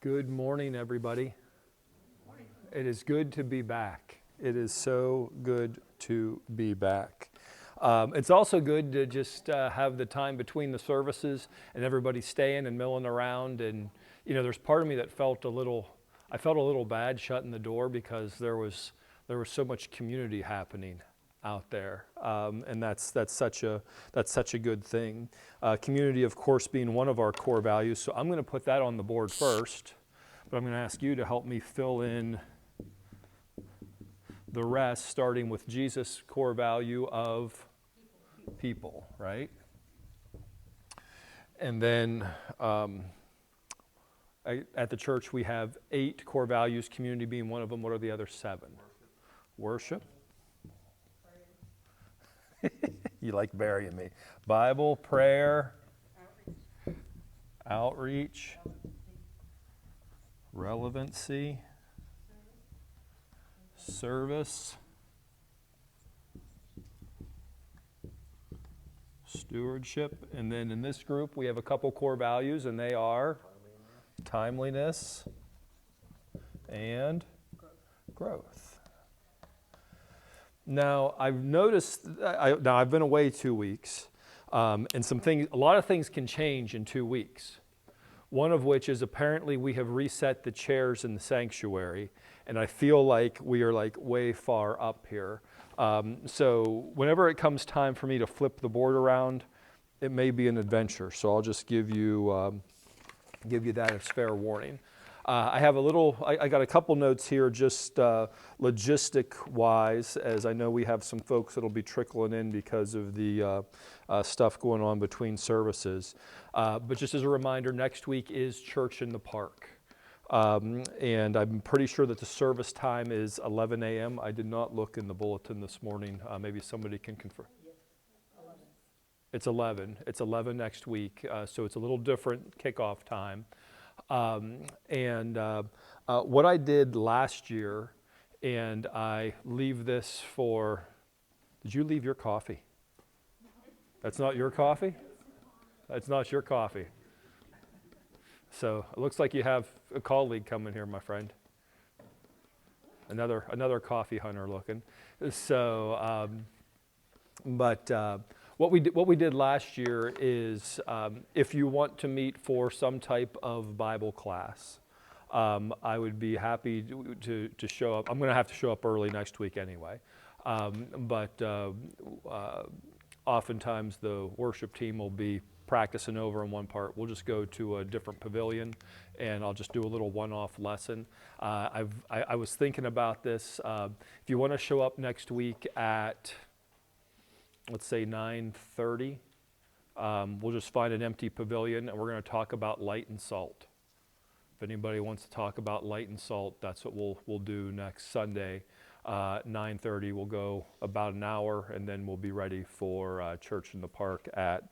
Good morning, everybody. Morning. It is good to be back. It is so good to be back. It's also good to just have the time between the services and everybody staying and milling around. And there's part of me that felt a little bad shutting the door because there was so much community happening out there, and that's such a good thing. Community, of course, being one of our core values. So I'm going to put that on the board first, but I'm going to ask you to help me fill in the rest, starting with Jesus' core value of people, right? And then at the church we have 8 core values, community being one of them. What are the other 7? Worship. You like burying me. Bible, prayer, outreach, relevancy, service, stewardship. And then in this group we have a couple core values, and they are timeliness and growth. Now, I've noticed, I've been away 2 weeks, and a lot of things can change in 2 weeks. One of which is apparently we have reset the chairs in the sanctuary, and I feel like we are way far up here. So whenever it comes time for me to flip the board around, it may be an adventure. So I'll just give you that as fair warning. I got a couple notes here, just logistic-wise, as I know we have some folks that'll be trickling in because of the stuff going on between services. But just as a reminder, next week is Church in the Park. And I'm pretty sure that the service time is 11 a.m. I did not look in the bulletin this morning. Maybe somebody can confirm. It's 11. It's 11 next week, so it's a little different kickoff time. What I did last year, and I leave this for, did you leave your coffee? That's not your coffee? That's not your coffee. So it looks like you have a colleague coming here, my friend. Another coffee hunter looking. So, what we did last year is, if you want to meet for some type of Bible class, I would be happy to show up. I'm going to have to show up early next week anyway. But oftentimes the worship team will be practicing over in one part. We'll just go to a different pavilion, and I'll just do a little one-off lesson. I was thinking about this. If you want to show up next week at, let's say 9:30, we'll just find an empty pavilion, and we're going to talk about light and salt. If anybody wants to talk about light and salt, that's what we'll do next Sunday. 9:30, we'll go about an hour, and then we'll be ready for Church in the Park at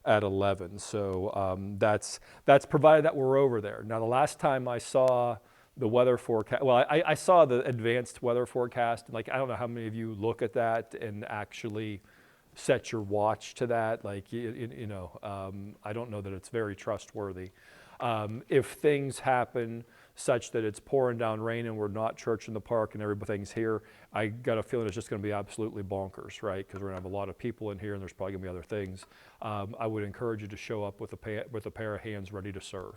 11. So that's provided that we're over there. Now, the last time I saw the weather forecast, well, I saw the advanced weather forecast. I don't know how many of you look at that and actually set your watch to that. I don't know that it's very trustworthy. If things happen such that it's pouring down rain and we're not Church in the Park and everything's here, I got a feeling it's just going to be absolutely bonkers, right? Because we're going to have a lot of people in here, and there's probably going to be other things. I would encourage you to show up with a pair of hands ready to serve,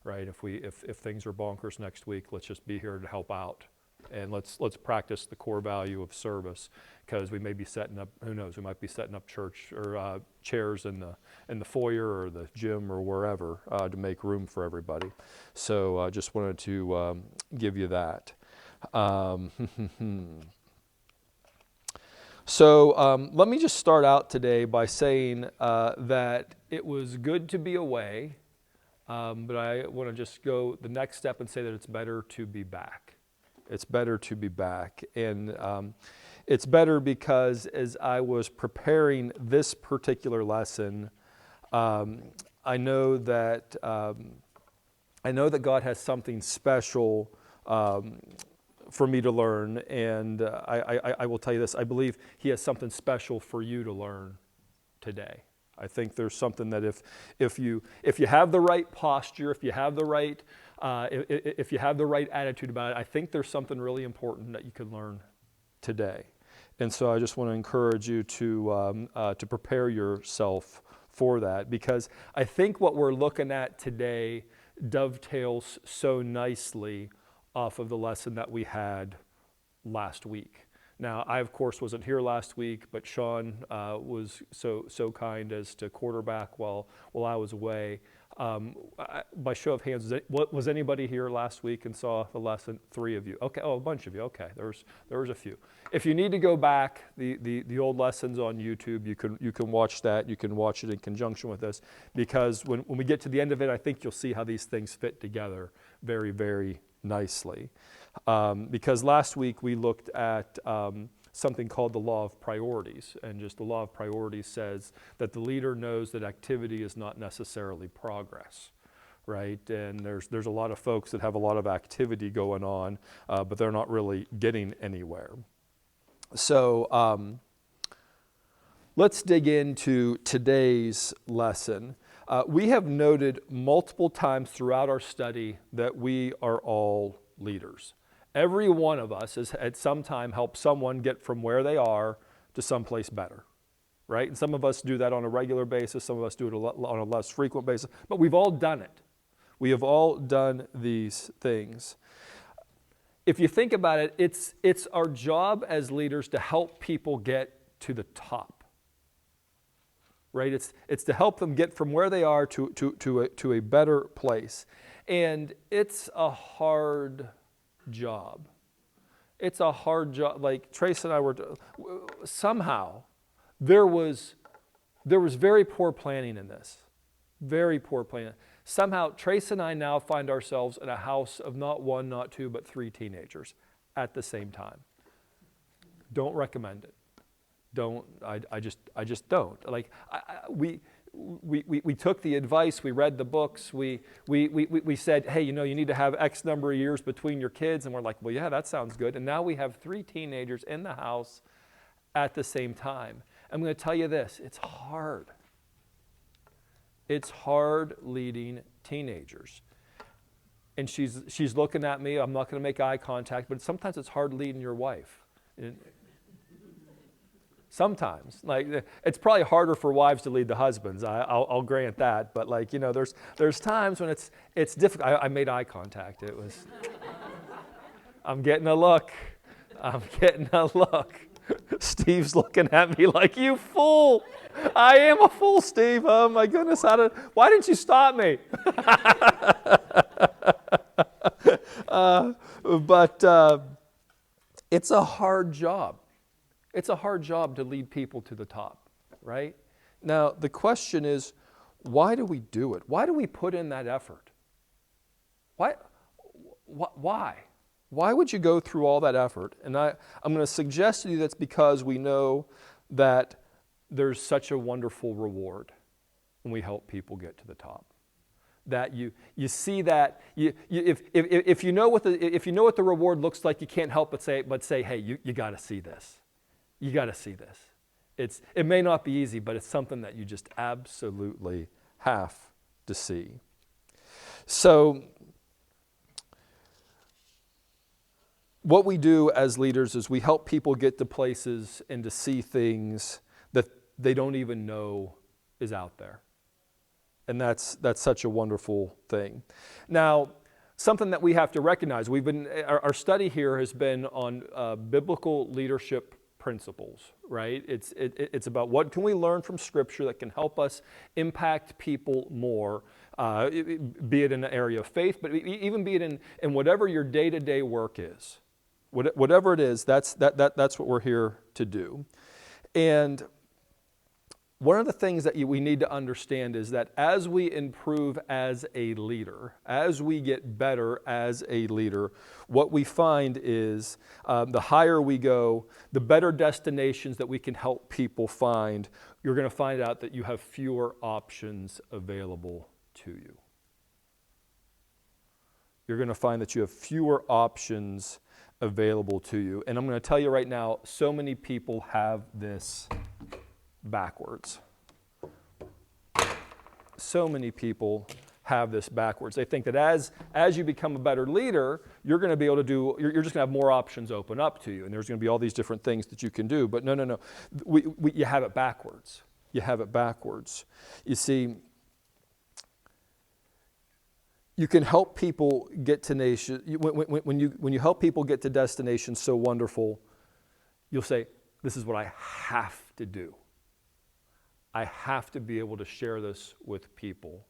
right? If things are bonkers next week, let's just be here to help out. And let's practice the core value of service, because we may be setting up, who knows, we might be setting up church or chairs in the foyer or the gym or wherever to make room for everybody. So I just wanted to give you that. So let me just start out today by saying that it was good to be away, but I want to just go the next step and say that it's better to be back. It's better to be back. And it's better because as I was preparing this particular lesson, I know that God has something special for me to learn. And I will tell you this, I believe He has something special for you to learn today. I think there's something that if you have the right posture, if you have the right if you have the right attitude about it, I think there's something really important that you can learn today. And so I just want to encourage you to prepare yourself for that, because I think what we're looking at today dovetails so nicely off of the lesson that we had last week. Now, I, of course, wasn't here last week, but Sean was so kind as to quarterback while I was away. By show of hands, was anybody here last week and saw the lesson? 3 of you. Okay. Oh, a bunch of you. Okay. There was a few. If you need to go back, the old lessons on YouTube, you can watch that. You can watch it in conjunction with this, because when we get to the end of it, I think you'll see how these things fit together very, very nicely. Because last week we looked at something called the law of priorities, and just the law of priorities says that the leader knows that activity is not necessarily progress, right? And there's a lot of folks that have a lot of activity going on, but they're not really getting anywhere. So let's dig into today's lesson. We have noted multiple times throughout our study that we are all leaders. Every one of us has at some time helped someone get from where they are to someplace better, right? And some of us do that on a regular basis. Some of us do it on a less frequent basis, but we've all done it. We have all done these things. If you think about it, it's our job as leaders to help people get to the top, right? It's to help them get from where they are to a better place. And it's a hard job. It's a hard job. Like Trace and I were, somehow there was very poor planning in this. Very poor planning. Somehow Trace and I now find ourselves in a house of not 1, not 2, but 3 teenagers at the same time. Don't recommend it. I just don't. Like we took the advice, we read the books, we said, hey, you need to have X number of years between your kids, and we're like, well, yeah, that sounds good. And now we have 3 teenagers in the house at the same time. I'm going to tell you this, it's hard. It's hard leading teenagers. And she's looking at me, I'm not going to make eye contact, but sometimes it's hard leading your wife. Sometimes, like, it's probably harder for wives to lead the husbands. I'll grant that, but there's times when it's difficult. I made eye contact. It was. I'm getting a look. Steve's looking at me like, you fool! I am a fool, Steve. Oh my goodness! Why didn't you stop me? But it's a hard job. It's a hard job to lead people to the top, right? Now, the question is, why do we do it? Why do we put in that effort? Why? Why would you go through all that effort? And I'm going to suggest to you that's because we know that there's such a wonderful reward when we help people get to the top. That you see that if you know what the reward looks like, you can't help but say, hey, you got to see this. You got to see this. It may not be easy, but it's something that you just absolutely have to see. So what we do as leaders is we help people get to places and to see things that they don't even know is out there. And that's such a wonderful thing. Now, something that we have to recognize, our study here has been on biblical leadership principles, right? It's about what can we learn from Scripture that can help us impact people more, be it in the area of faith, but even be it in whatever your day-to-day work is. Whatever it is, that's what we're here to do. And one of the things that we need to understand is that as we improve as a leader, as we get better as a leader, what we find is the higher we go, the better destinations that we can help people find, you're going to find out that you have fewer options available to you. You're going to find that you have fewer options available to you. And I'm going to tell you right now, so many people have this backwards. So many people have this backwards. They think that as you become a better leader, you're going to be able to do, you're just going to have more options open up to you, and there's going to be all these different things that you can do. But no. You have it backwards. You have it backwards. You see, you can help people get to nation. When you help people get to destinations so wonderful, you'll say, this is what I have to do. I have to be able to share this with people.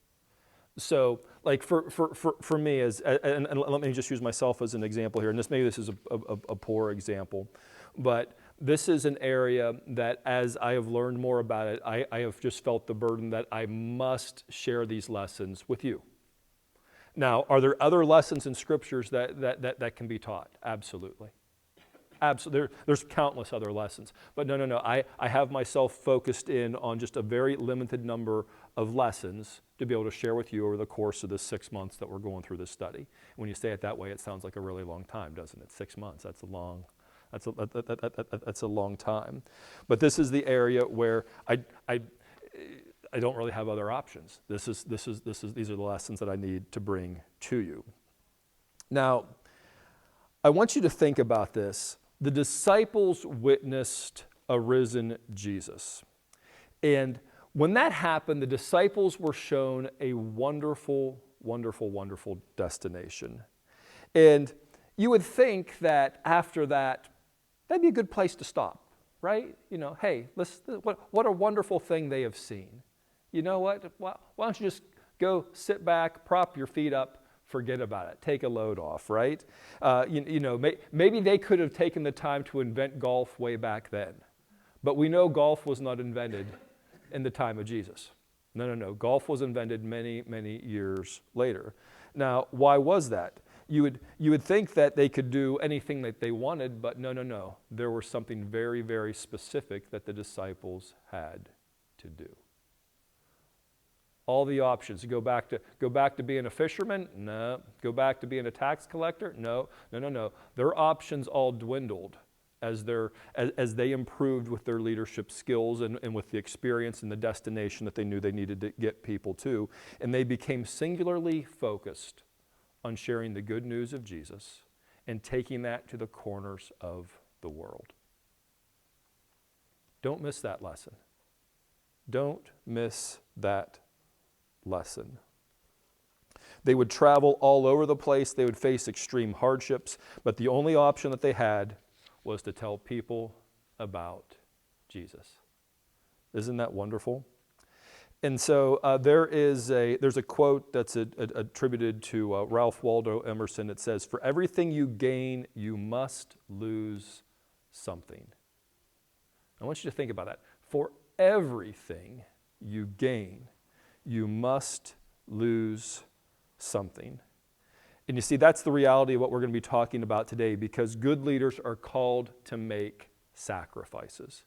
So, like for me, and let me just use myself as an example here, and maybe this is a poor example, but this is an area that as I have learned more about it, I have just felt the burden that I must share these lessons with you. Now, are there other lessons in scriptures that can be taught? Absolutely. Absolutely. There's countless other lessons. But no. I have myself focused in on just a very limited number of lessons to be able to share with you over the course of the 6 months that we're going through this study. When you say it that way, it sounds like a really long time, doesn't it? 6 months, that's a long time. But this is the area where I don't really have other options. These are the lessons that I need to bring to you. Now, I want you to think about this. The disciples witnessed a risen Jesus. And when that happened, the disciples were shown a wonderful, wonderful, wonderful destination. And you would think that after that, that'd be a good place to stop, right? You know, hey, what a wonderful thing they have seen. You know what? Why don't you just go sit back, prop your feet up, forget about it, take a load off, right? Maybe they could have taken the time to invent golf way back then. But we know golf was not invented in the time of Jesus. No. Golf was invented many, many years later. Now, why was that? You would think that they could do anything that they wanted, but no. There was something very, very specific that the disciples had to do. All the options. Go back to being a fisherman? No. Go back to being a tax collector? No. Their options all dwindled as they improved with their leadership skills and with the experience and the destination that they knew they needed to get people to. And they became singularly focused on sharing the good news of Jesus and taking that to the corners of the world. Don't miss that lesson. Don't miss that lesson. They would travel all over the place. They would face extreme hardships, but the only option that they had was to tell people about Jesus. Isn't that wonderful? And so there's a quote that's attributed to Ralph Waldo Emerson. It says, "For everything you gain, you must lose something." I want you to think about that. For everything you gain, you must lose something. And you see, that's the reality of what we're going to be talking about today, because good leaders are called to make sacrifices.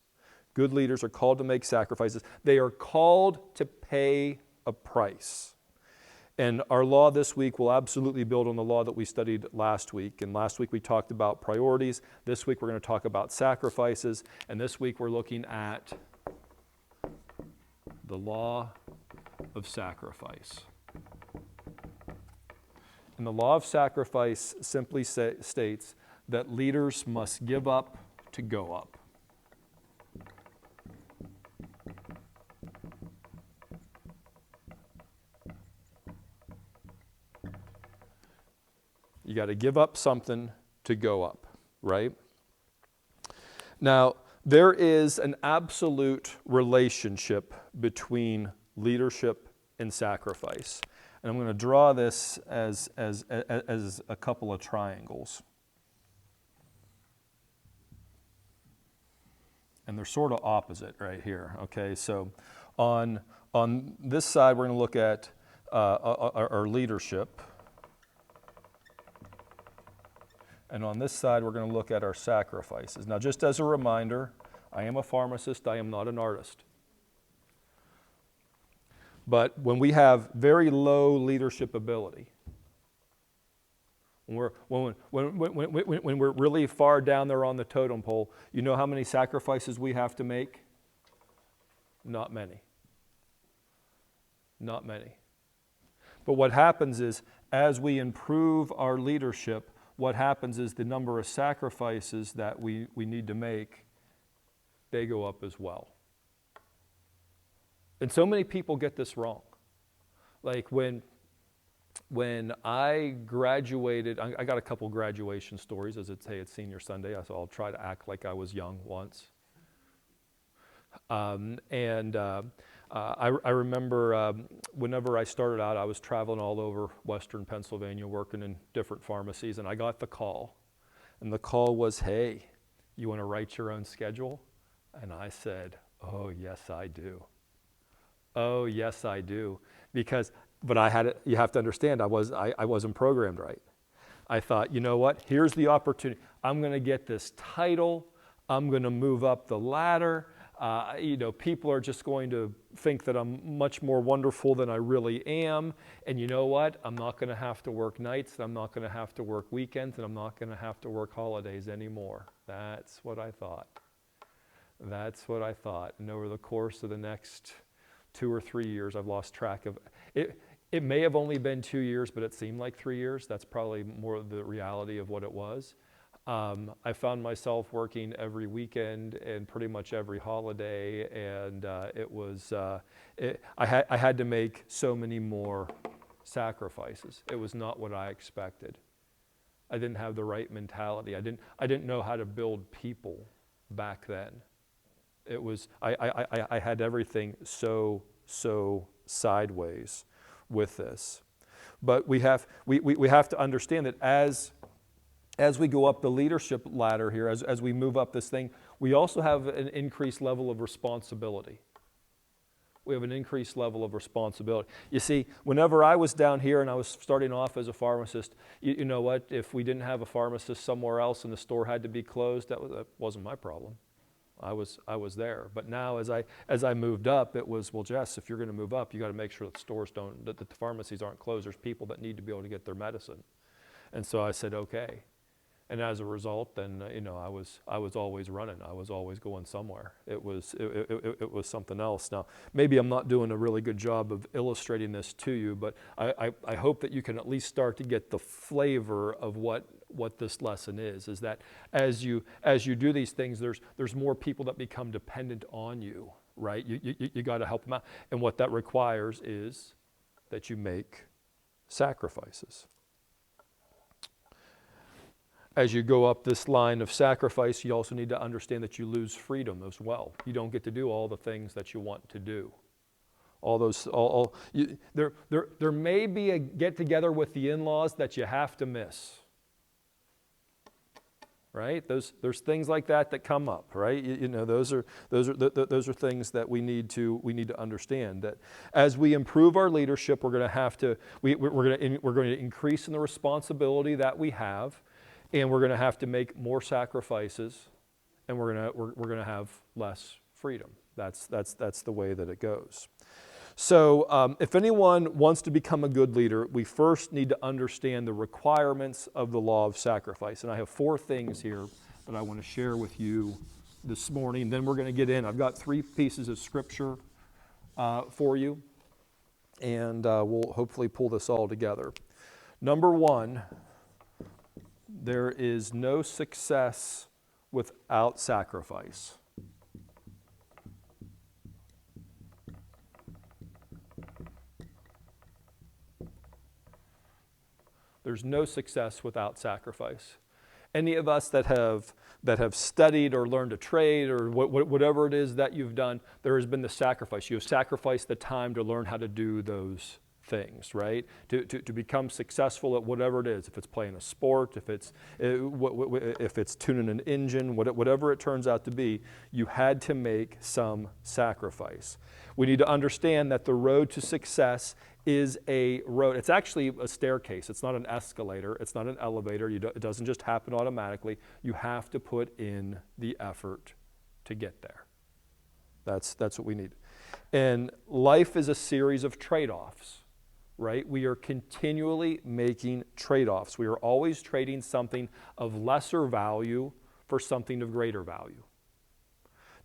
Good leaders are called to make sacrifices. They are called to pay a price. And our law this week will absolutely build on the law that we studied last week. And last week we talked about priorities. This week we're going to talk about sacrifices. And this week we're looking at the law of sacrifice. And the law of sacrifice simply states that leaders must give up to go up. You got to give up something to go up, right? Now, there is an absolute relationship between leadership and sacrifice. And I'm going to draw this as a couple of triangles. And they're sort of opposite right here, okay? So on this side, we're going to look at our leadership. And on this side, we're going to look at our sacrifices. Now, just as a reminder, I am a pharmacist. I am not an artist. But when we have very low leadership ability, when we're really far down there on the totem pole, you know how many sacrifices we have to make? Not many. Not many. But what happens is, as we improve our leadership, what happens is the number of sacrifices that we need to make, they go up as well. And so many people get this wrong. Like when I graduated, I got a couple graduation stories, as it's senior Sunday, so I'll try to act like I was young once. I remember whenever I started out, I was traveling all over Western Pennsylvania, working in different pharmacies, and I got the call. And the call was, hey, you want to write your own schedule? And I said, oh, yes, I do. Oh, yes, I do. But you have to understand, I wasn't programmed right. I thought, you know what? Here's the opportunity. I'm going to get this title. I'm going to move up the ladder. People are just going to think that I'm much more wonderful than I really am. And you know what? I'm not going to have to work nights, and I'm not going to have to work weekends, and I'm not going to have to work holidays anymore. That's what I thought. That's what I thought. And over the course of the next 2 or 3 years, I've lost track of it. It may have only been 2 years, but it seemed like 3 years. That's probably more the reality of what it was. I found myself working every weekend and pretty much every holiday, and I had to make so many more sacrifices. It was not what I expected. I didn't have the right mentality. I didn't know how to build people back then. It was I had everything so sideways with this. But we have to understand that as we go up the leadership ladder here, as we move up this thing, we also have an increased level of responsibility. We have an increased level of responsibility. You see, whenever I was down here and I was starting off as a pharmacist, you know what? If we didn't have a pharmacist somewhere else and the store had to be closed, that wasn't my problem. I was there. But now as I moved up, it was, well, Jess, if you're going to move up, you got to make sure that the pharmacies aren't closed. There's people that need to be able to get their medicine. And so I said, okay. And as a result, then I was always running. I was always going somewhere. It was something else. Now, maybe I'm not doing a really good job of illustrating this to you, but I hope that you can at least start to get the flavor of what this lesson is that as you do these things, there's more people that become dependent on you, right? You got to help them out, and what that requires is that you make sacrifices. As you go up this line of sacrifice, you also need to understand that you lose freedom as well. You don't get to do all the things that you want to do. There may be a get-together with the in-laws that you have to miss. Right? There's things like that come up, right? Those are things that we need to understand. That as we improve our leadership, we're going to increase in the responsibility that we have. And we're going to have to make more sacrifices, and we're going to have less freedom. That's the way that it goes. So if anyone wants to become a good leader, we first need to understand the requirements of the law of sacrifice. And I have 4 things here that I want to share with you this morning. Then we're going to get in. I've got 3 pieces of scripture for you, and we'll hopefully pull this all together. Number 1. There is no success without sacrifice. There's no success without sacrifice. Any of us that have studied or learned a trade or whatever it is that you've done, there has been the sacrifice. You have sacrificed the time to learn how to do those things, right? To become successful at whatever it is. If it's playing a sport, if it's tuning an engine, whatever it turns out to be, you had to make some sacrifice. We need to understand that the road to success is a road. It's actually a staircase. It's not an escalator. It's not an elevator. It doesn't just happen automatically. You have to put in the effort to get there. That's what we need. And life is a series of trade-offs. Right? We are continually making trade-offs. We are always trading something of lesser value for something of greater value.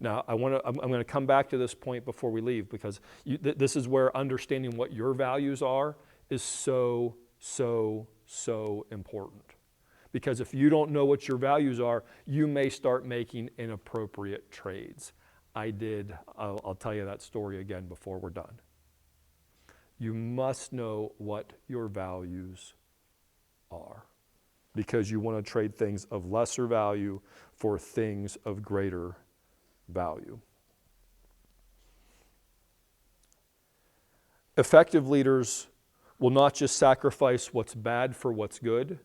Now, I'm going to come back to this point before we leave, because this is where understanding what your values are is so, so, so important. Because if you don't know what your values are, you may start making inappropriate trades. I'll tell you that story again before we're done. You must know what your values are, because you want to trade things of lesser value for things of greater value. Effective leaders will not just sacrifice what's bad for what's good.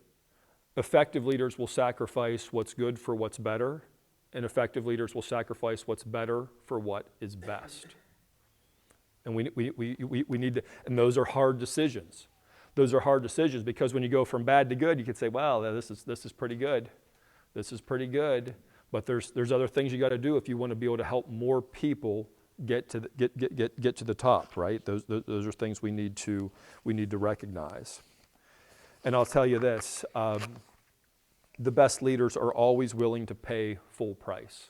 Effective leaders will sacrifice what's good for what's better, and effective leaders will sacrifice what's better for what is best. And we need to, and those are hard decisions. Those are hard decisions because when you go from bad to good, you can say, well, this is pretty good. This is pretty good. But there's other things you got to do if you want to be able to help more people get to the top, right? Those are things we need to recognize. And I'll tell you this, the best leaders are always willing to pay full price.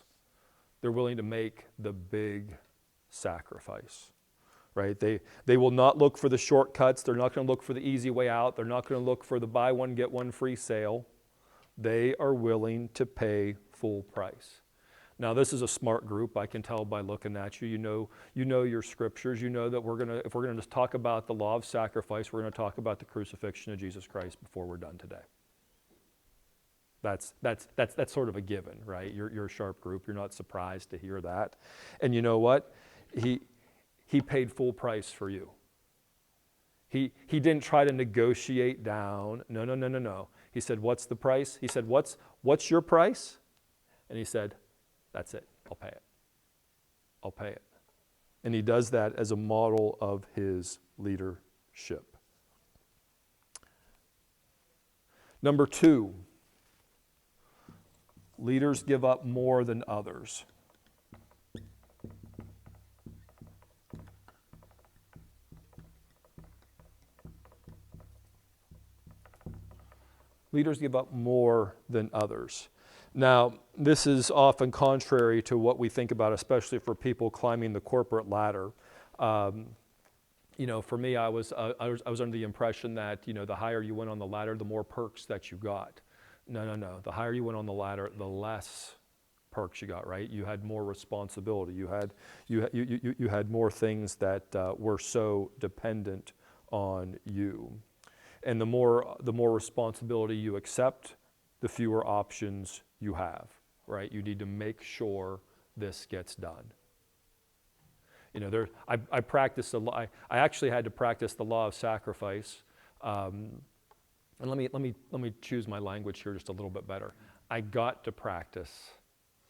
They're willing to make the big sacrifice, right? They will not look for the shortcuts. They're not going to look for the easy way out. They're not going to look for the buy one, get one free sale. They are willing to pay full price. Now, this is a smart group. I can tell by looking at you. You know your scriptures. You know that if we're gonna just talk about the law of sacrifice, we're gonna talk about the crucifixion of Jesus Christ before we're done today. That's sort of a given, right? You're a sharp group. You're not surprised to hear that. And you know what? He paid full price for you. He didn't try to negotiate down. No. He said, "What's the price?" He said, "What's your price?" And he said, "That's it. I'll pay it. I'll pay it." And he does that as a model of his leadership. Number 2, leaders give up more than others. Leaders give up more than others. Now, this is often contrary to what we think about, especially for people climbing the corporate ladder. For me, I was under the impression that the higher you went on the ladder, the more perks that you got. No. The higher you went on the ladder, the less perks you got. Right? You had more responsibility. You had more things that were so dependent on you, and the more responsibility you accept, the fewer options you have, right? You need to make sure this gets done. I practiced a lot. I actually had to practice the law of sacrifice. And let me choose my language here just a little bit better. I got to practice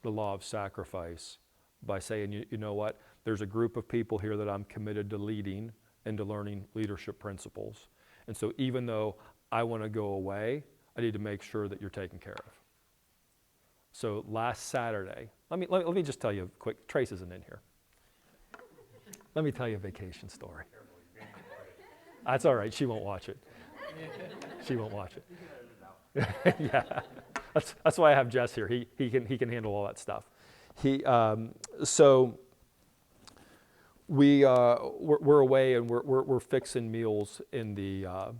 the law of sacrifice by saying, you know what? There's a group of people here that I'm committed to leading and to learning leadership principles. And so even though I want to go away, I need to make sure that you're taken care of. So last Saturday, let me just tell you a quick, Trace isn't in here. Let me tell you a vacation story. That's all right, she won't watch it. She won't watch it. Yeah, that's why I have Jess here. He can handle all that stuff. We're away and we're fixing meals in the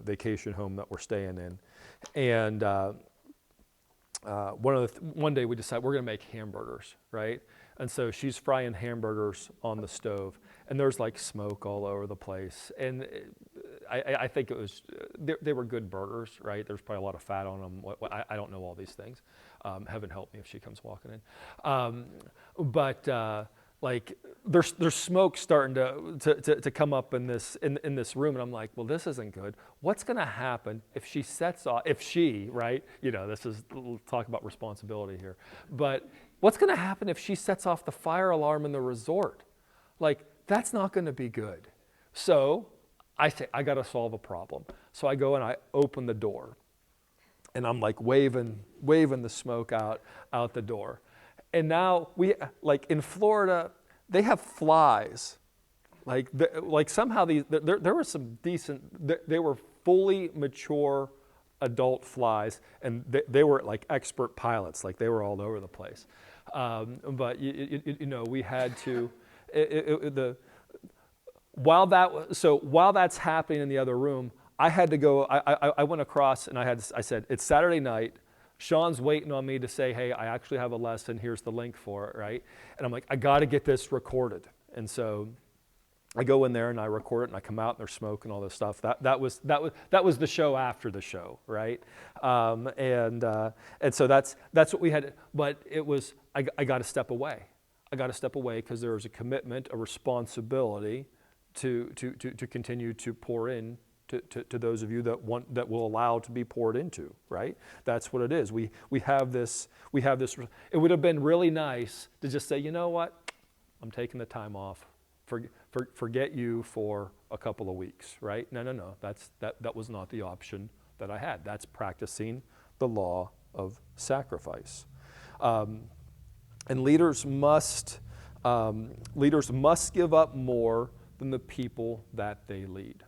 vacation home that we're staying in, and one day we decided we're going to make hamburgers, right? And so she's frying hamburgers on the stove, and there's like smoke all over the place. And I think it was they were good burgers, right? There's probably a lot of fat on them. I don't know all these things. Heaven help me if she comes walking in. Like there's smoke starting to come up in this room, and I'm like, well, this isn't good. What's going to happen if she right? This is, we'll talk about responsibility here. But what's going to happen if she sets off the fire alarm in the resort? Like, that's not going to be good. So I say, I got to solve a problem. So I go and I open the door, and I'm like waving the smoke out the door. And now in Florida, they have flies. Like somehow there were some decent, they were fully mature adult flies, and they were like expert pilots. Like they were all over the place. But we had to. while that's happening in the other room, I had to go. I went across and I said, it's Saturday night. Sean's waiting on me to say, hey, I actually have a lesson. Here's the link for it, right? And I'm like, I got to get this recorded. And so I go in there and I record it and I come out and there's smoke and all this stuff. That was the show after the show, right? And so that's what we had. But it was I got to step away. I got to step away because there was a commitment, a responsibility to continue to pour in to those of you that will allow to be poured into, right? That's what it is. We have this. It would have been really nice to just say, you know what, I'm taking the time off. Forget you for a couple of weeks, right? No. That was not the option that I had. That's practicing the law of sacrifice. And leaders must give up more than the people that they lead.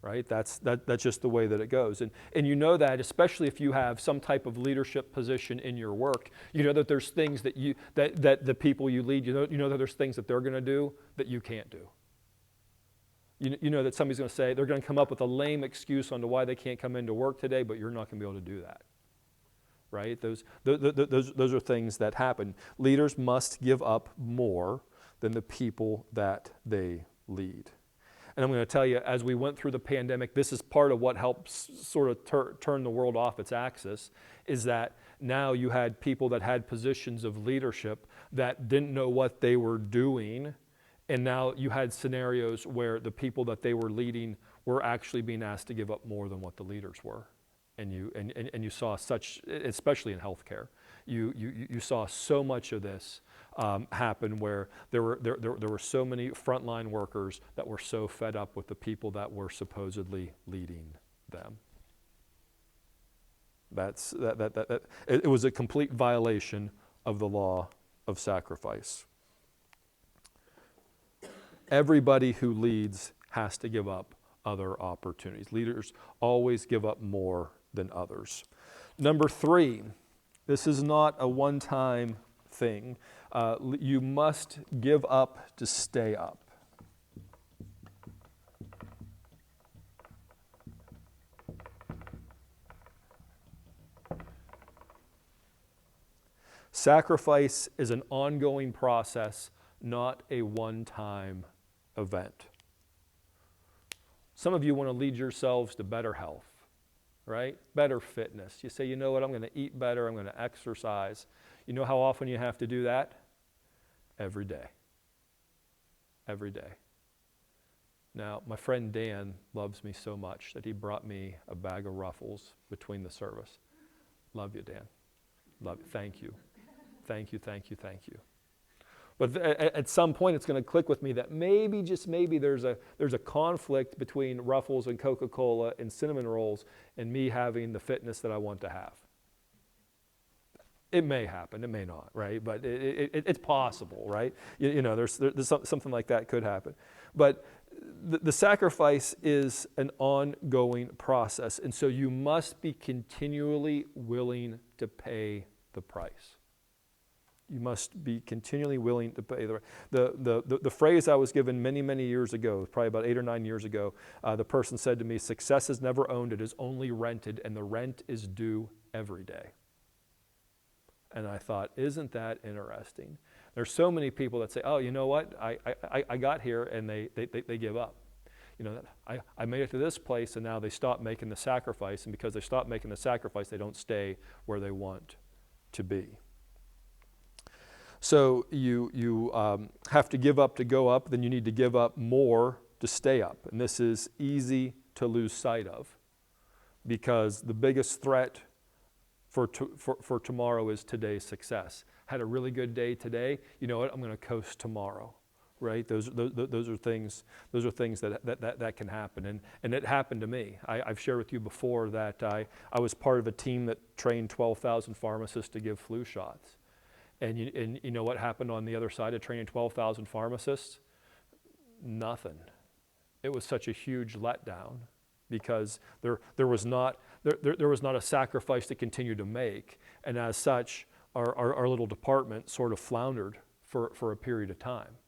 Right? That's just the way that it goes. And you know that, especially if you have some type of leadership position in your work, you know that there's things that the people you lead, you know that there's things that they're going to do that you can't do. You know that somebody's going to say, they're going to come up with a lame excuse on why they can't come into work today, but you're not going to be able to do that. Right? Those are things that happen. Leaders must give up more than the people that they lead. And I'm going to tell you, as we went through the pandemic, this is part of what helps sort of turn the world off its axis, is that now you had people that had positions of leadership that didn't know what they were doing, and now you had scenarios where the people that they were leading were actually being asked to give up more than what the leaders were. And you saw such, especially in healthcare, you saw so much of this happen where there were so many frontline workers that were so fed up with the people that were supposedly leading them. It was a complete violation of the law of sacrifice. Everybody who leads has to give up other opportunities. Leaders always give up more than others. Number 3, this is not a one-time thing. You must give up to stay up. Sacrifice is an ongoing process, not a one-time event. Some of you want to lead yourselves to better health, right? Better fitness. You say, you know what, I'm going to eat better, I'm going to exercise. You know how often you have to do that? Every day. Every day. Now, my friend Dan loves me so much that he brought me a bag of Ruffles between the service. Love you, Dan. Love you. Thank you. Thank you, thank you, thank you. But at some point, it's going to click with me that maybe, just maybe, there's a conflict between Ruffles and Coca-Cola and cinnamon rolls and me having the fitness that I want to have. It may happen, it may not, right? But it's possible, right? You know, there's something like that could happen. But the sacrifice is an ongoing process, and so you must be continually willing to pay the price. You must be continually willing to pay the phrase I was given many years ago, probably about 8 or 9 years ago, the person said to me, success is never owned, it is only rented, and the rent is due every day. And I thought, isn't that interesting? There's so many people that say, oh, you know what, I got here, and they give up. You know, I made it to this place, and now they stop making the sacrifice, and because they stop making the sacrifice, they don't stay where they want to be. So you have to give up to go up, then you need to give up more to stay up. And this is easy to lose sight of, because the biggest threat for tomorrow is today's success. Had a really good day today, you know what, I'm going to coast tomorrow, right? Those are things that can happen. And it happened to me. I've shared with you before that I was part of a team that trained 12,000 pharmacists to give flu shots. And you know what happened on the other side of training 12,000 pharmacists? Nothing. It was such a huge letdown, because there was not a sacrifice to continue to make, and as such, our little department sort of floundered for a period of time,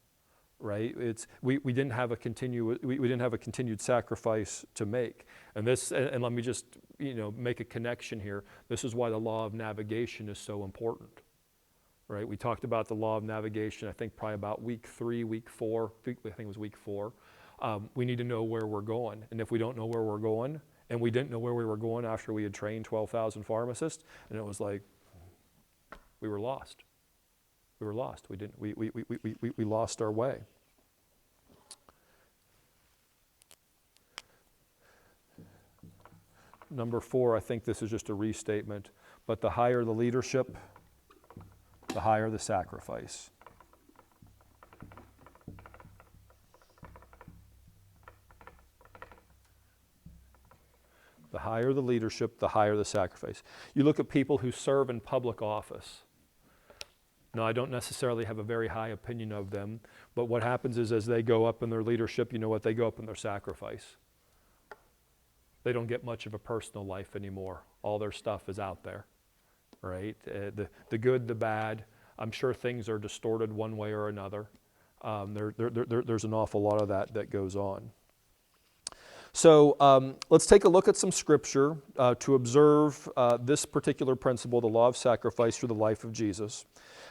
right? We didn't have a continued sacrifice to make. And let me just make a connection here. This is why the law of navigation is so important, right? We talked about the law of navigation, I think probably about week 3, week 4, I think it was week 4. We need to know where we're going. And if we don't know where we're going, and we didn't know where we were going after we had trained 12,000 pharmacists, and it was like, we were lost. We were lost. We lost our way. Number 4, I think this is just a restatement, but the higher the leadership, the higher the sacrifice. The higher the leadership, the higher the sacrifice. You look at people who serve in public office. Now, I don't necessarily have a very high opinion of them, but what happens is as they go up in their leadership, you know what, they go up in their sacrifice. They don't get much of a personal life anymore. All their stuff is out there, right? The good, the bad. I'm sure things are distorted one way or another. There's an awful lot of that goes on. So let's take a look at some scripture to observe this particular principle, the law of sacrifice, through the life of Jesus.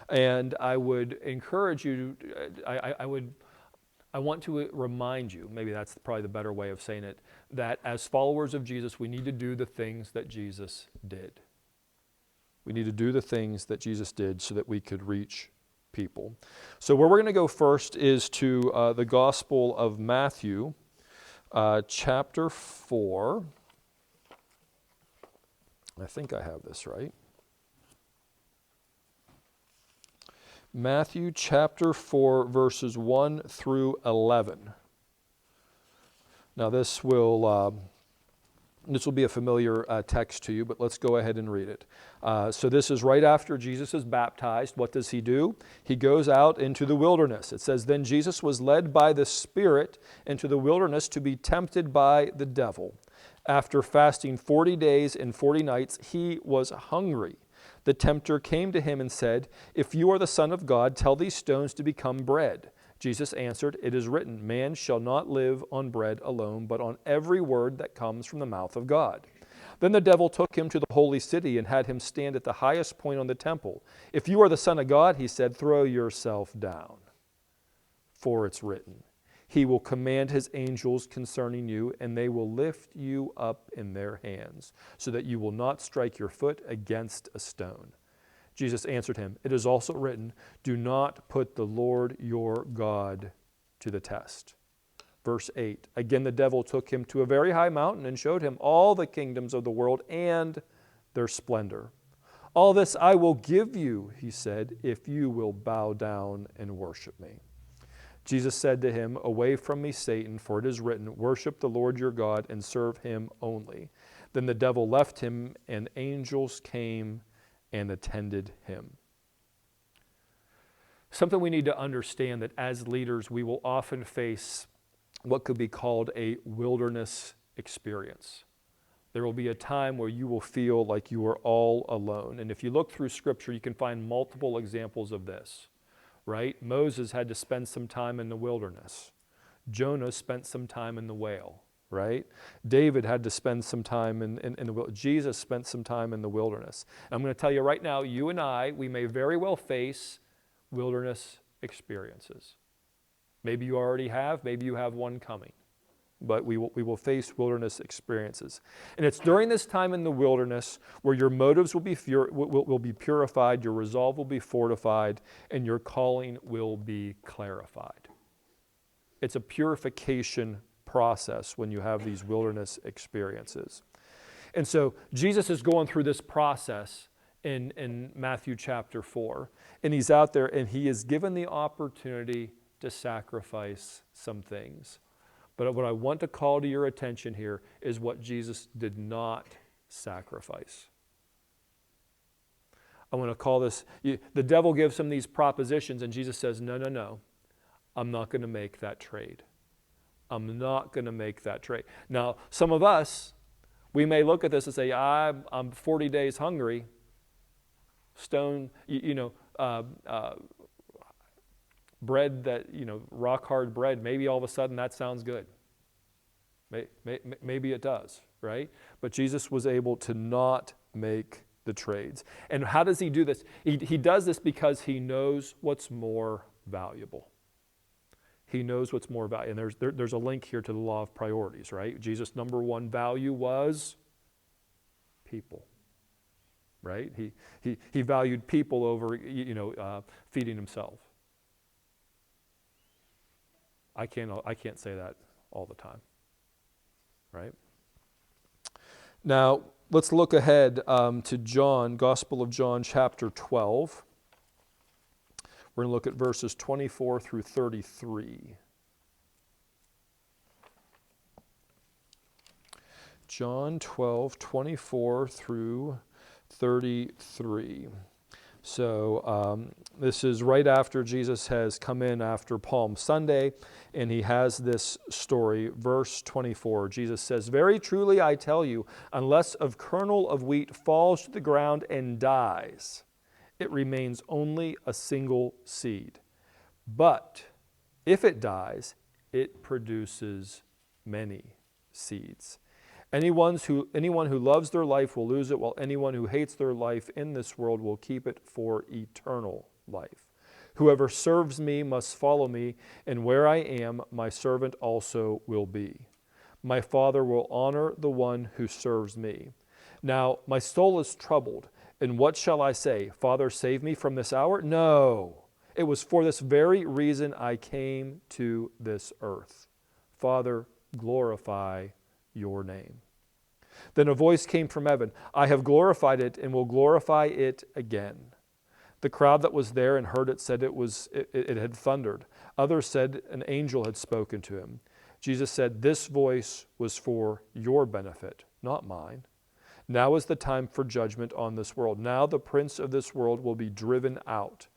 And I would encourage you, I want to remind you, maybe that's probably the better way of saying it, that as followers of Jesus, we need to do the things that Jesus did. We need to do the things that Jesus did so that we could reach people. So where we're going to go first is to the Gospel of Matthew, chapter 4. I think I have this right. Matthew chapter 4, verses 1 through 11. Now this will be a familiar text to you, but let's go ahead and read it. So this is right after Jesus is baptized. What does he do? He goes out into the wilderness. It says, "Then Jesus was led by the Spirit into the wilderness to be tempted by the devil. After fasting 40 days and 40 nights, he was hungry. The tempter came to him and said, 'If you are the Son of God, tell these stones to become bread.' Jesus answered, 'It is written, man shall not live on bread alone, but on every word that comes from the mouth of God.' Then the devil took him to the holy city and had him stand at the highest point on the temple. 'If you are the Son of God,' he said, 'throw yourself down. For it's written, He will command His angels concerning you, and they will lift you up in their hands, so that you will not strike your foot against a stone.' Jesus answered him, 'It is also written, do not put the Lord your God to the test.'" Verse 8, "Again the devil took him to a very high mountain and showed him all the kingdoms of the world and their splendor. 'All this I will give you,' he said, 'if you will bow down and worship me.' Jesus said to him, 'Away from me, Satan, for it is written, worship the Lord your God and serve Him only.' Then the devil left him, and angels came and attended him." Something we need to understand, that as leaders, we will often face what could be called a wilderness experience. There will be a time where you will feel like you are all alone. And if you look through Scripture, you can find multiple examples of this. Right? Moses had to spend some time in the wilderness. Jonah spent some time in the whale, right? David had to spend some time in the wilderness. Jesus spent some time in the wilderness. And I'm going to tell you right now, you and I, we may very well face wilderness experiences. Maybe you already have, maybe you have one coming. But we will face wilderness experiences. And it's during this time in the wilderness where your motives will be purified, your resolve will be fortified, and your calling will be clarified. It's a purification process when you have these wilderness experiences. And so Jesus is going through this process in Matthew chapter 4. And he's out there and he is given the opportunity to sacrifice some things. But what I want to call to your attention here is what Jesus did not sacrifice. I want to call this, the devil gives him these propositions and Jesus says, no, I'm not going to make that trade. I'm not going to make that trade. Now, some of us, we may look at this and say, I'm 40 days hungry. bread that, rock hard bread, maybe all of a sudden that sounds good. Maybe it does, right? But Jesus was able to not make the trades. And how does he do this? He does this because he knows what's more valuable. He knows what's more valuable. And there's a link here to the law of priorities, right? Jesus' number one value was people, right? He valued people over, feeding himself. I can't say that all the time, right? Now, let's look ahead to John, Gospel of John, chapter 12. We're going to look at verses 24 through 33. John 12, 24 through 33. So this is right after Jesus has come in after Palm Sunday, and he has this story. Verse 24, Jesus says, "Very truly I tell you, unless a kernel of wheat falls to the ground and dies, it remains only a single seed. But if it dies, it produces many seeds. Anyone who loves their life will lose it, while anyone who hates their life in this world will keep it for eternal life. Whoever serves me must follow me, and where I am, my servant also will be. My Father will honor the one who serves me. Now my soul is troubled, and what shall I say? Father, save me from this hour? No, it was for this very reason I came to this earth. Father, glorify your name." Then a voice came from heaven, "I have glorified it and will glorify it again." The crowd that was there and heard it said it had thundered. Others said an angel had spoken to him. Jesus said, "This voice was for your benefit, not mine. Now is the time for judgment on this world. Now the prince of this world will be driven out.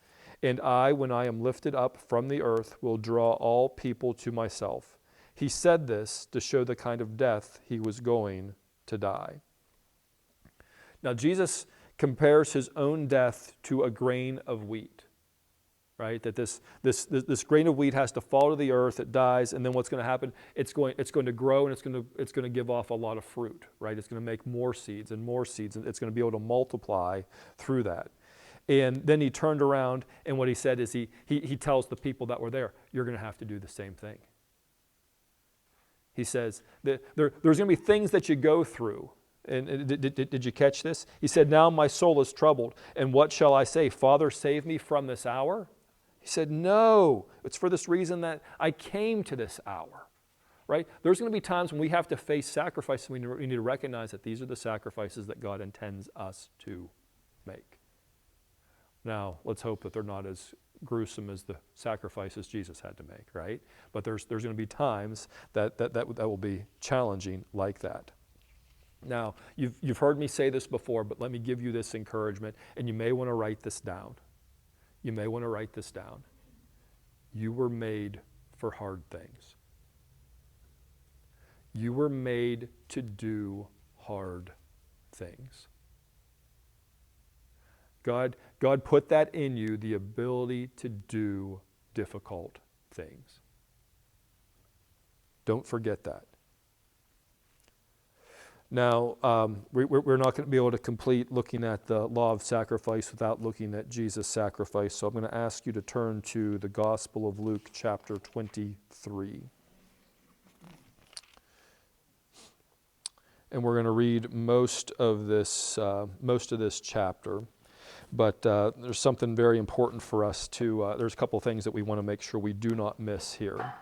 And I, when I am lifted up from the earth, will draw all people to myself." He said this to show the kind of death he was going to die. Now Jesus compares his own death to a grain of wheat, right? That this grain of wheat has to fall to the earth, it dies, and then what's going to happen? It's going to grow, and it's going to give off a lot of fruit, right? It's going to make more seeds, and it's going to be able to multiply through that. And then he turned around, and what he said is he tells the people that were there, "You're going to have to do the same thing." He says that there's going to be things that you go through. And did you catch this? He said, "Now my soul is troubled. And what shall I say? Father, save me from this hour?" He said, "No, it's for this reason that I came to this hour." Right? There's going to be times when we have to face sacrifice, and we need to recognize that these are the sacrifices that God intends us to make. Now, let's hope that they're not as gruesome as the sacrifices Jesus had to make, right? But there's going to be times that will be challenging like that. Now, you've heard me say this before, but let me give you this encouragement, and you may want to write this down. You may want to write this down. You were made for hard things. You were made to do hard things. God put that in you, the ability to do difficult things. Don't forget that. Now, we're not going to be able to complete looking at the law of sacrifice without looking at Jesus' sacrifice. So I'm going to ask you to turn to the Gospel of Luke, chapter 23. And we're going to read most of this chapter. But there's something very important for us to, there's a couple things that we want to make sure we do not miss here.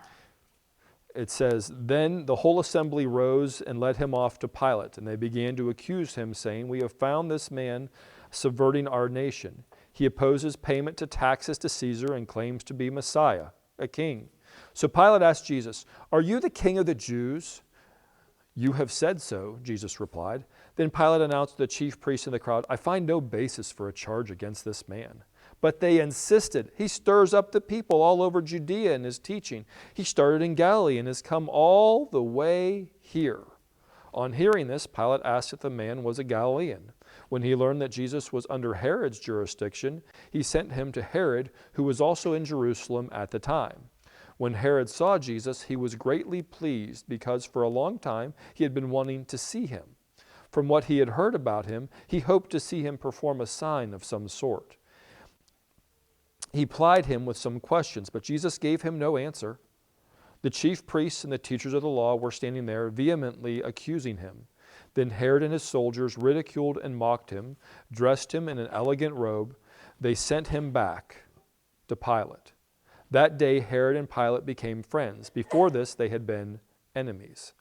It says, "Then the whole assembly rose and led him off to Pilate, and they began to accuse him, saying, 'We have found this man subverting our nation. He opposes payment to taxes to Caesar and claims to be Messiah, a king.' So Pilate asked Jesus, 'Are you the king of the Jews?' 'You have said so,' Jesus replied. Then Pilate announced to the chief priests and the crowd, 'I find no basis for a charge against this man.' But they insisted, 'He stirs up the people all over Judea in his teaching. He started in Galilee and has come all the way here. On hearing this, Pilate asked if the man was a Galilean. When he learned that Jesus was under Herod's jurisdiction, he sent him to Herod, who was also in Jerusalem at the time. When Herod saw Jesus, he was greatly pleased because for a long time he had been wanting to see him. From what he had heard about him, he hoped to see him perform a sign of some sort. He plied him with some questions, but Jesus gave him no answer. The chief priests and the teachers of the law were standing there, vehemently accusing him. Then Herod and his soldiers ridiculed and mocked him, dressed him in an elegant robe. They sent him back to Pilate. That day Herod and Pilate became friends. Before this they had been enemies.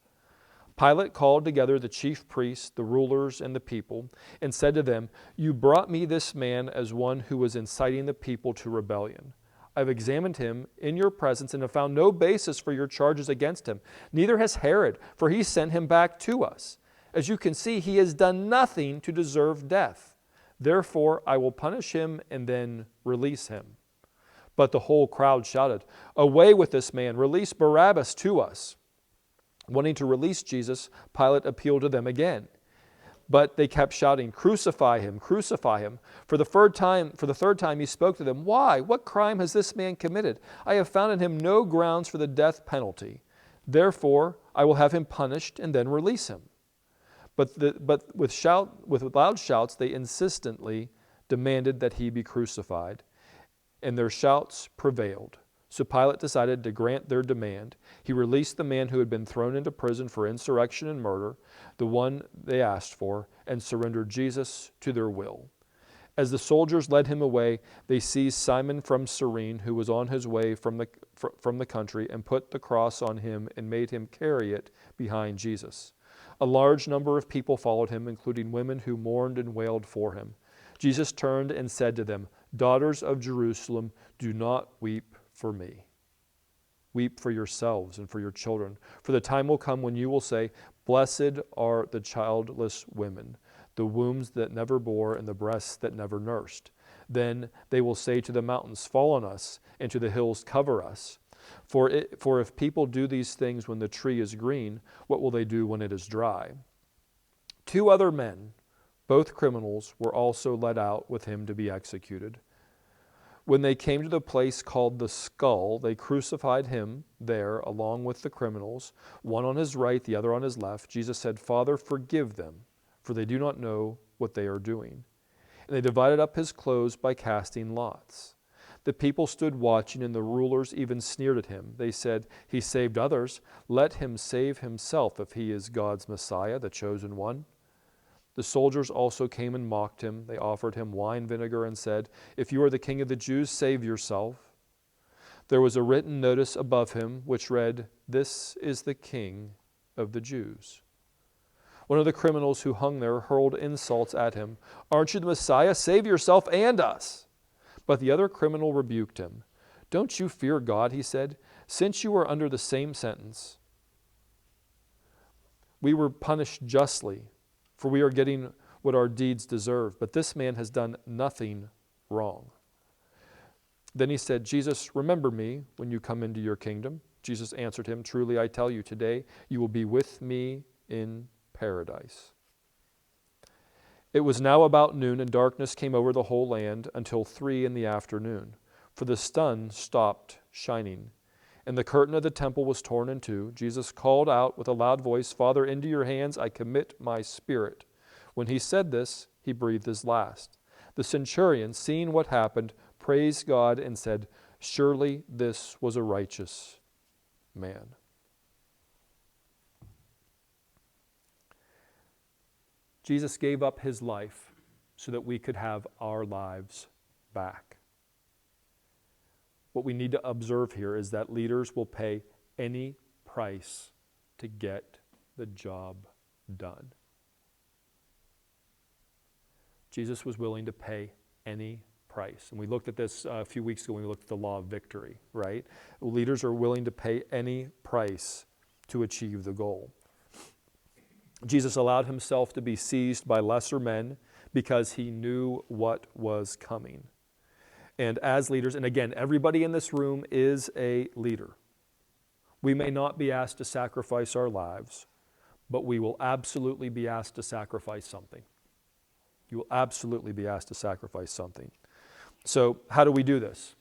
Pilate called together the chief priests, the rulers, and the people, and said to them, "You brought me this man as one who was inciting the people to rebellion. I have examined him in your presence and have found no basis for your charges against him. Neither has Herod, for he sent him back to us. As you can see, he has done nothing to deserve death. Therefore, I will punish him and then release him." But the whole crowd shouted, "Away with this man! Release Barabbas to us!" Wanting to release Jesus, Pilate appealed to them again. But they kept shouting, "Crucify him! Crucify him!" For the third time he spoke to them, "Why? What crime has this man committed? I have found in him no grounds for the death penalty. Therefore, I will have him punished and then release him." But with loud shouts, they insistently demanded that he be crucified, and their shouts prevailed. So Pilate decided to grant their demand. He released the man who had been thrown into prison for insurrection and murder, the one they asked for, and surrendered Jesus to their will. As the soldiers led him away, they seized Simon from Cyrene, who was on his way from the country, and put the cross on him and made him carry it behind Jesus. A large number of people followed him, including women who mourned and wailed for him. Jesus turned and said to them, "Daughters of Jerusalem, do not weep for me. Weep for yourselves and for your children. For the time will come when you will say, 'Blessed are the childless women, the wombs that never bore and the breasts that never nursed.' Then they will say to the mountains, 'Fall on us,' and to the hills, 'Cover us.' For if people do these things when the tree is green, what will they do when it is dry?" 2 other men, both criminals, were also led out with him to be executed. When they came to the place called the Skull, they crucified him there along with the criminals, one on his right, the other on his left. Jesus said, "Father, forgive them, for they do not know what they are doing." And they divided up his clothes by casting lots. The people stood watching, and the rulers even sneered at him. They said, "He saved others. Let him save himself if he is God's Messiah, the chosen one." The soldiers also came and mocked him. They offered him wine vinegar and said, "If you are the king of the Jews, save yourself." There was a written notice above him which read, "This is the King of the Jews." One of the criminals who hung there hurled insults at him. "Aren't you the Messiah? Save yourself and us." But the other criminal rebuked him. "Don't you fear God," he said, "since you are under the same sentence. We were punished justly, for we are getting what our deeds deserve. But this man has done nothing wrong." Then he said, "Jesus, remember me when you come into your kingdom." Jesus answered him, "Truly I tell you, today you will be with me in paradise." It was now about noon, and darkness came over the whole land until 3 p.m, for the sun stopped shining, and the curtain of the temple was torn in two. Jesus called out with a loud voice, "Father, into your hands I commit my spirit." When he said this, he breathed his last. The centurion, seeing what happened, praised God and said, "Surely this was a righteous man." Jesus gave up his life so that we could have our lives back. What we need to observe here is that leaders will pay any price to get the job done. Jesus was willing to pay any price. And we looked at this a few weeks ago when we looked at the law of victory, right? Leaders are willing to pay any price to achieve the goal. Jesus allowed himself to be seized by lesser men because he knew what was coming. And as leaders, and again, everybody in this room is a leader. We may not be asked to sacrifice our lives, but we will absolutely be asked to sacrifice something. You will absolutely be asked to sacrifice something. So how do we do this?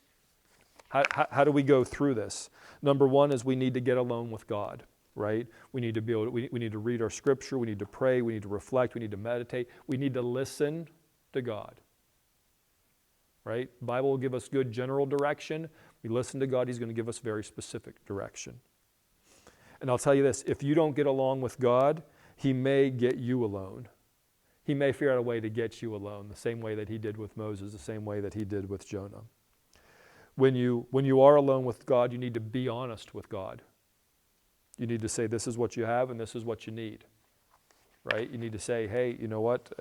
How do we go through this? Number one is we need to get alone with God, right? We need to be able to, we need to read our scripture, we need to pray, we need to reflect, we need to meditate, we need to listen to God, right? The Bible will give us good general direction. We listen to God, He's going to give us very specific direction. And I'll tell you this, if you don't get along with God, He may get you alone. He may figure out a way to get you alone, the same way that He did with Moses, the same way that He did with Jonah. When you are alone with God, you need to be honest with God. You need to say, this is what you have and this is what you need, right? You need to say, hey, you know what?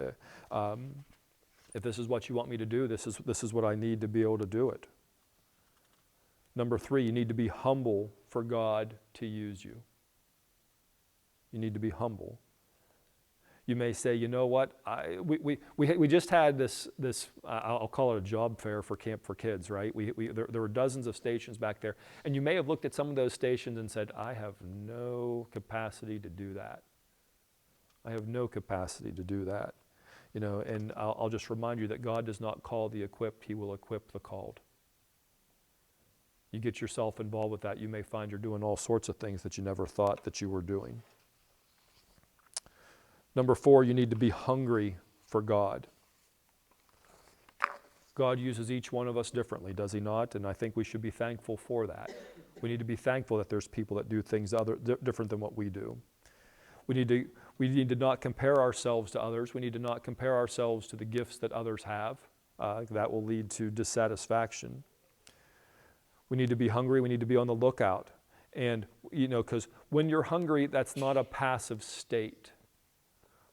If this is what you want me to do, this is what I need to be able to do it. Number 3, you need to be humble for God to use you. You need to be humble. You may say, you know what, we just had this I'll call it a job fair for Camp for Kids, right? There were dozens of stations back there, and you may have looked at some of those stations and said, I have no capacity to do that. I have no capacity to do that. You know, and I'll just remind you that God does not call the equipped, He will equip the called. You get yourself involved with that, you may find you're doing all sorts of things that you never thought that you were doing. Number 4, you need to be hungry for God. God uses each one of us differently, does He not? And I think we should be thankful for that. We need to be thankful that there's people that do things different than what we do. We need to not compare ourselves to others. We need to not compare ourselves to the gifts that others have. That will lead to dissatisfaction. We need to be hungry. We need to be on the lookout. And, you know, because when you're hungry, that's not a passive state.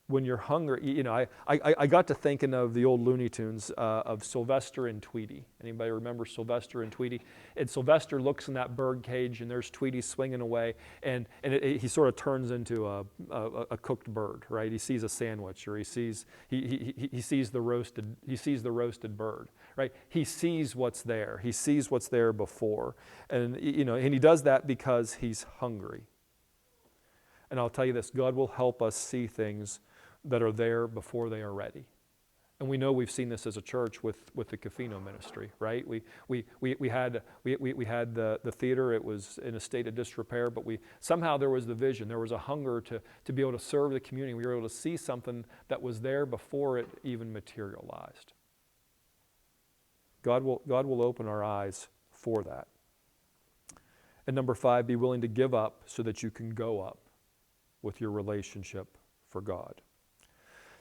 When you're hungry, you know, I got to thinking of the old Looney Tunes of Sylvester and Tweety. Anybody remember Sylvester and Tweety? And Sylvester looks in that bird cage, and there's Tweety swinging away, and he sort of turns into a cooked bird, right? He sees a sandwich, or he sees the roasted bird, right? He sees what's there. He sees what's there before, and you know, and he does that because he's hungry. And I'll tell you this: God will help us see things that are there before they are ready. And we know we've seen this as a church with the Cafino ministry, right? We had the theater. It was in a state of disrepair, but somehow there was the vision. There was a hunger to be able to serve the community. We were able to see something that was there before it even materialized. God will open our eyes for that. And number 5, be willing to give up so that you can go up with your relationship for God.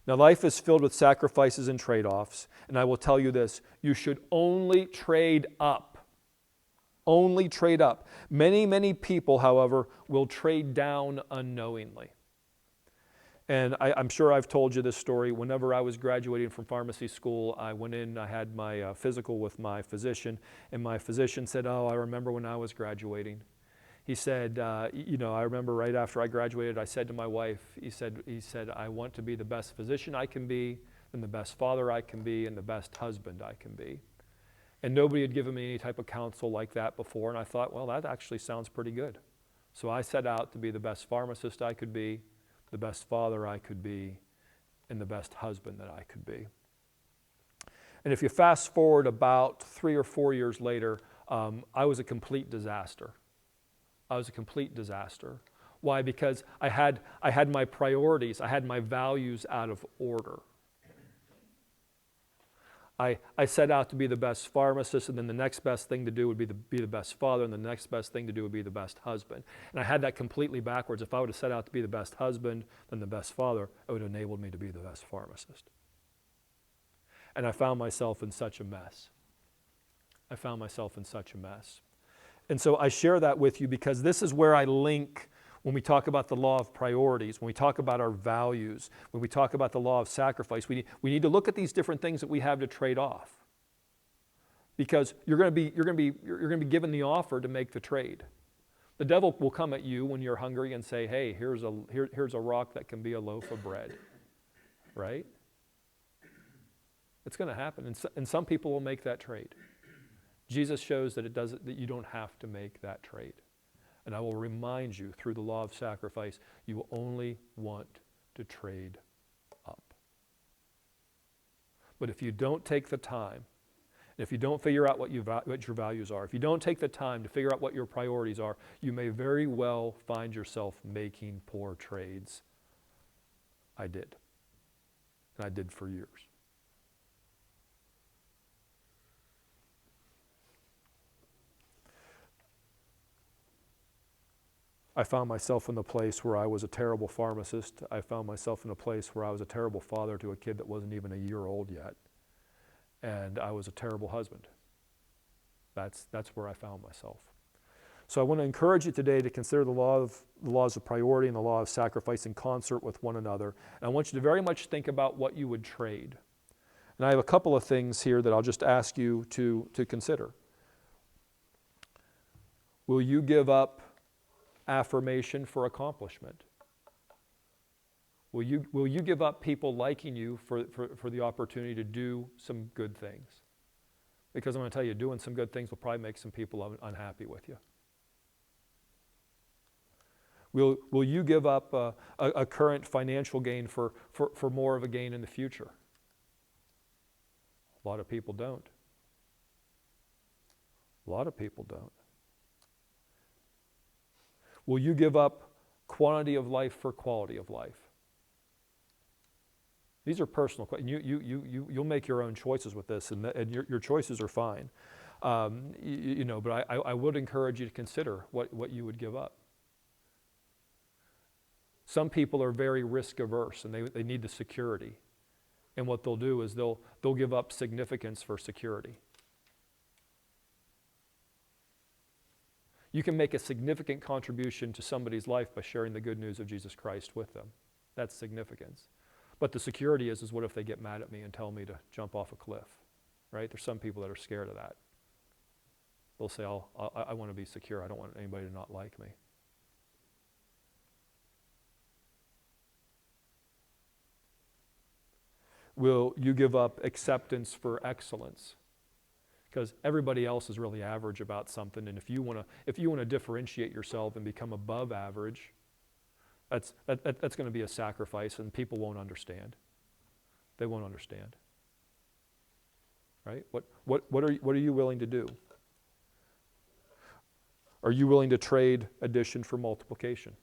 Now, life is filled with sacrifices and trade-offs, and I will tell you this: you should only trade up. Only trade up. Many, many people, however, will trade down unknowingly. And I'm sure I've told you this story. Whenever I was graduating from pharmacy school, I went in, I had my physical with my physician, and my physician said, "Oh, I remember when I was graduating." He said, you know, I remember right after I graduated, I said to my wife, he said, I want to be the best physician I can be, and the best father I can be, and the best husband I can be. And nobody had given me any type of counsel like that before, and I thought, well, that actually sounds pretty good. So I set out to be the best pharmacist I could be, the best father I could be, and the best husband that I could be. And if you fast forward about 3 or 4 years later, I was a complete disaster. I was a complete disaster. Why? Because I had my priorities, I had my values out of order. I set out to be the best pharmacist, and then the next best thing to do would be the best father, and the next best thing to do would be the best husband. And I had that completely backwards. If I would have set out to be the best husband, then the best father, it would have enabled me to be the best pharmacist. And I found myself in such a mess. And so I share that with you because this is where I link when we talk about the law of priorities, when we talk about our values, when we talk about the law of sacrifice. We need to look at these different things that we have to trade off, because you're going to be given the offer to make the trade. The devil will come at you when you're hungry and say, "Hey, here's a rock that can be a loaf of bread," right? It's going to happen, and some people will make that trade. Jesus shows that that you don't have to make that trade. And I will remind you through the law of sacrifice, you only want to trade up. But if you don't take the time, if you don't figure out what your values are, if you don't take the time to figure out what your priorities are, you may very well find yourself making poor trades. I did. And I did for years. I found myself in the place where I was a terrible pharmacist. I found myself in a place where I was a terrible father to a kid that wasn't even a year old yet. And I was a terrible husband. That's where I found myself. So I want to encourage you today to consider the laws of priority and the law of sacrifice in concert with one another. And I want you to very much think about what you would trade. And I have a couple of things here that I'll just ask you to consider. Will you give up affirmation for accomplishment? Will you give up people liking you for the opportunity to do some good things? Because I'm going to tell you, doing some good things will probably make some people unhappy with you. Will you give up a current financial gain for more of a gain in the future? A lot of people don't. A lot of people don't. Will you give up quantity of life for quality of life? These are personal questions. You'll make your own choices with this, and your choices are fine. But I would encourage you to consider what you would give up. Some people are very risk averse, and they need the security. And what they'll do is they'll give up significance for security. You can make a significant contribution to somebody's life by sharing the good news of Jesus Christ with them. That's significance. But the security is what if they get mad at me and tell me to jump off a cliff, right? There's some people that are scared of that. They'll say, I want to be secure. I don't want anybody to not like me. Will you give up acceptance for excellence? Because everybody else is really average about something, and if you want to differentiate yourself and become above average, that's going to be a sacrifice, and people won't understand. They won't understand. Right? What are you willing to do? Are you willing to trade addition for multiplication?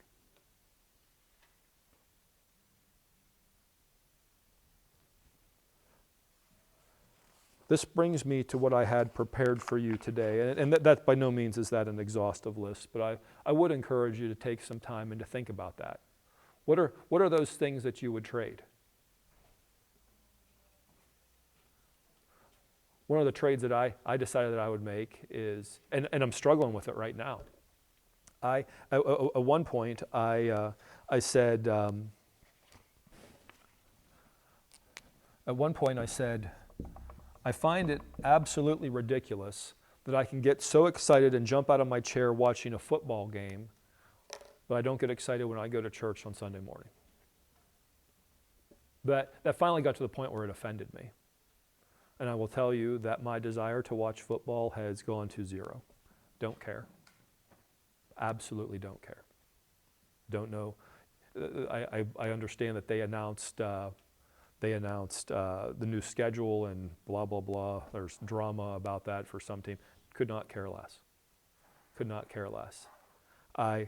This brings me to what I had prepared for you today. And that by no means is that an exhaustive list, but I would encourage you to take some time and to think about that. What are those things that you would trade? One of the trades that I decided that I would make is, and I'm struggling with it right now. At one point, I said, I find it absolutely ridiculous that I can get so excited and jump out of my chair watching a football game, but I don't get excited when I go to church on Sunday morning. That finally got to the point where it offended me. And I will tell you that my desire to watch football has gone to zero. Don't care. Absolutely don't care. Don't know. I understand that they announced the new schedule and blah, blah, blah. There's drama about that for some team. Could not care less. Could not care less. I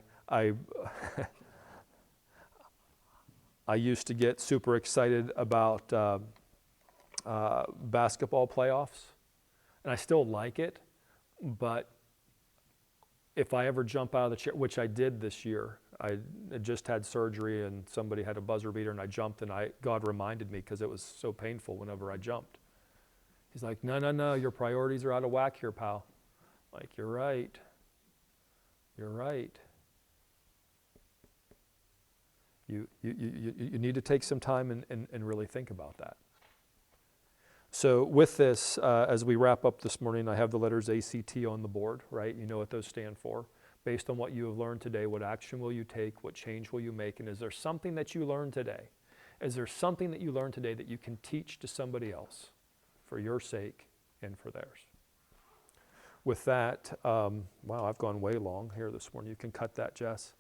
used to get super excited about basketball playoffs, and I still like it, but if I ever jump out of the chair, which I did this year, I had just had surgery and somebody had a buzzer beater and I jumped, and God reminded me because it was so painful whenever I jumped. He's like, no, your priorities are out of whack here, pal. I'm like, you're right. You're right. You need to take some time and really think about that. So with this, as we wrap up this morning, I have the letters ACT on the board, right? You know what those stand for. Based on what you have learned today, what action will you take? What change will you make? And is there something that you learned today? Is there something that you learned today that you can teach to somebody else for your sake and for theirs? with that, wow, I've gone way long here this morning. You can cut that, Jess.